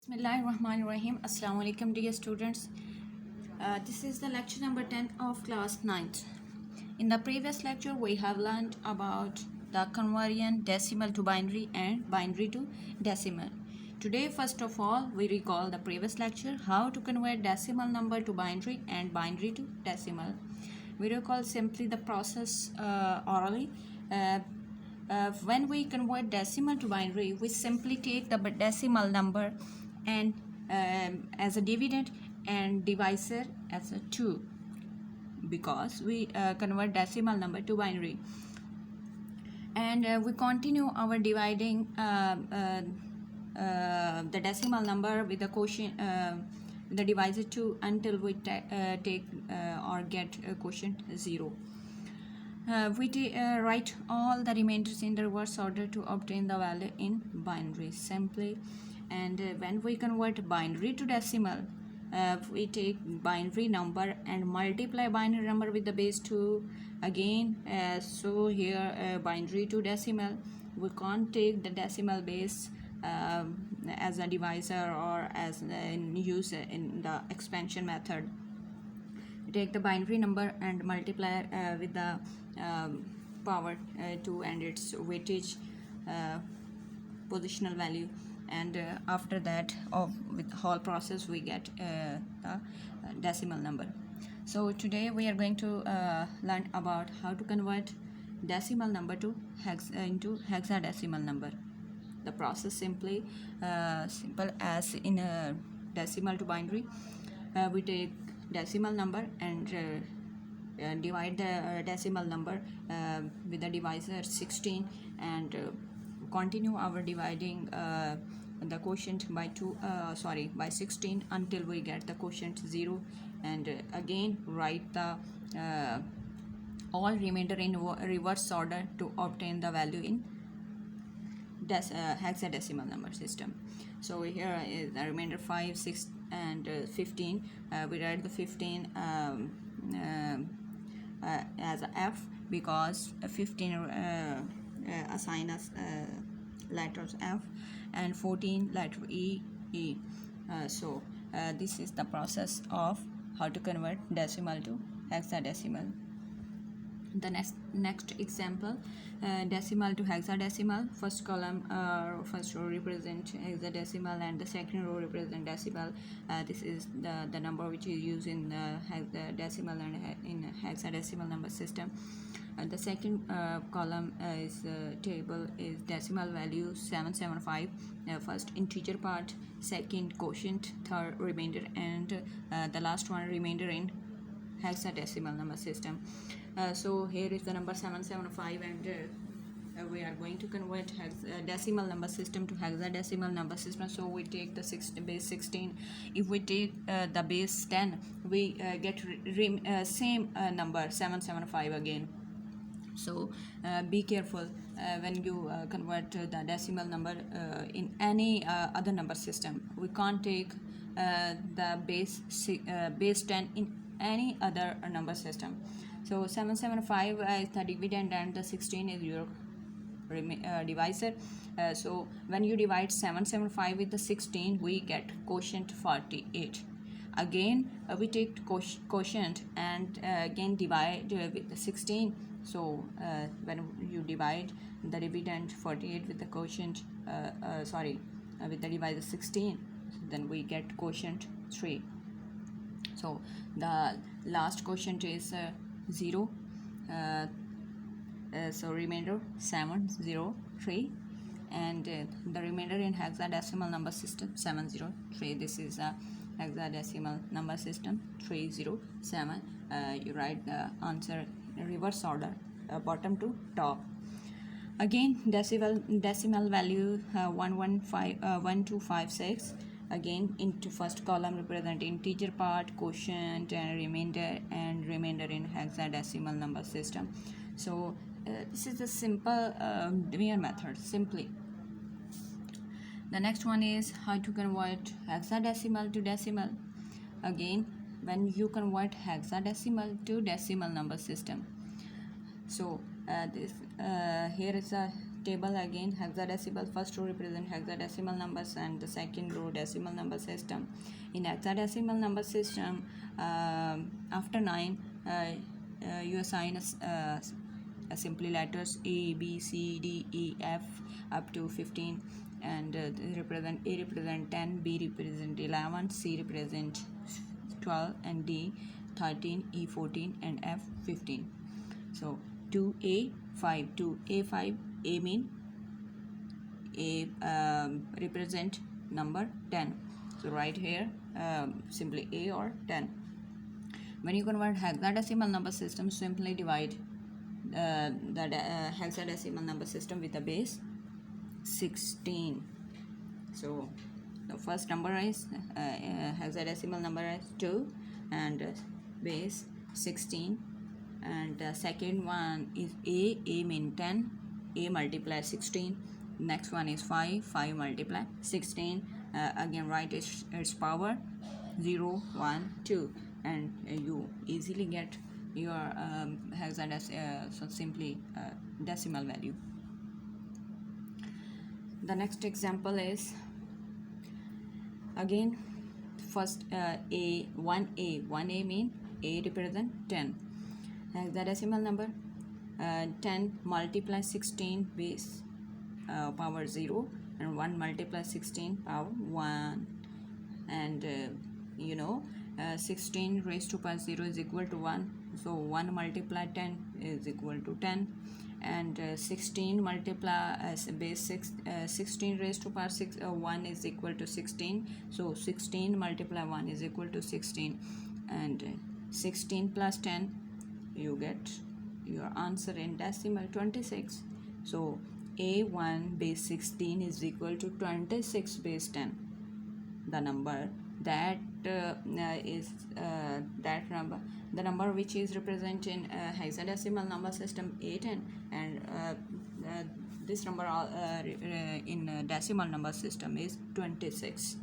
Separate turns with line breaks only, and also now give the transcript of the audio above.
Bismillahirrahmanirrahim. Assalamu alaikum dear students. This is the lecture number 10 of class 9th. In the previous lecture we have learned about the conversion decimal to binary and binary to decimal. Today first of all we recall the previous lecture how to convert decimal number to binary and binary to decimal. We recall simply the process orally. When we convert decimal to binary, we simply take the decimal number and as a dividend and divisor as a 2 because we convert decimal number to binary, and we continue our dividing the decimal number with the quotient the divisor 2 until we take or get a quotient 0. We write all the remainders in the reverse order to obtain the value in binary simply. And when we convert binary to decimal, we take binary number and multiply binary number with the base 2 again. So here binary to decimal, we can't take the decimal base as a divisor or as in use in the expansion method. Take the binary number and multiply with the power 2 and its weightage positional value, and after that with whole process we get the decimal number. So today we are going to learn about how to convert decimal number to into hexadecimal number. The process simple as in a decimal to binary. We take decimal number and divide the decimal number with the divisor 16, and continue our dividing the quotient by by 16 until we get the quotient 0, and again write the all remainder in reverse order to obtain the value in hexadecimal number system. So here is the remainder 5, 6 and 15. We write the 15 as a F because 15 assign us letters F, and 14 letter E. So this is the process of how to convert decimal to hexadecimal. The next example, decimal to hexadecimal. First column first row represent hexadecimal and the second row represent decimal. This is the number which is used in the decimal and in hexadecimal number system. The second column is table is decimal value 775, first integer part, second quotient, third remainder, and the last one remainder in hexadecimal number system. So here is the number 775, and we are going to convert decimal number system to hexadecimal number system. So we take the base 16. If we take the base 10, we get same number 775 again. So be careful when you convert the decimal number in any other number system. We can't take the base 10 in any other number system. So 775 is the dividend and the 16 is your divisor. So when you divide 775 with the 16, we get quotient 48. Again we take quotient and again divide with the 16. So when you divide the dividend 48 with the quotient with the divisor 16, then we get quotient 3. So the last quotient is 0. So remainder 703, and the remainder in hexadecimal number system 703. This is a hexadecimal number system 307. You write the answer in reverse order, bottom to top. Again decimal value 1256. Again into first column represent integer part, quotient, and remainder in hexadecimal number system. So this is a simple mere method simply. The next one is how to convert hexadecimal to decimal. Again when you convert hexadecimal to decimal number system, so this here is a table again. Hexadecimal, first row represent hexadecimal numbers and the second row decimal number system. In hexadecimal number system, after 9 you assign simply letters A, B, C, D, E, F up to 15, and they represent A represent 10, B represent 11, C represent 12, and D 13, E 14, and F 15. So 2A 5, 2A 5, A mean A represent number 10. So right here simply A or 10. When you convert hexadecimal number system, simply divide the hexadecimal number system with the base 16. So the first number is hexadecimal number is 2 and base 16, and the second one is A mean 10, A multiply 16. Next one is 5, 5 multiply 16. Again write its power 0, 1, 2, and you easily get your hexadecimal, so simply decimal value. The next example is again first A 1A mean A represent 10. Hexadecimal number 10 multiply 16 base power 0, and 1 multiply 16 power 1, and 16 raised to power 0 is equal to 1, so 1 multiply 10 is equal to 10, and 16 multiply base 6 16 raised to power 6 1 is equal to 16, so 16 multiply 1 is equal to 16, and 16 plus 10 you get your answer in decimal 26. So A1 base 16 is equal to 26 base 10. The number that is the number which is represented in hexadecimal number system A10, and this number in decimal number system is 26.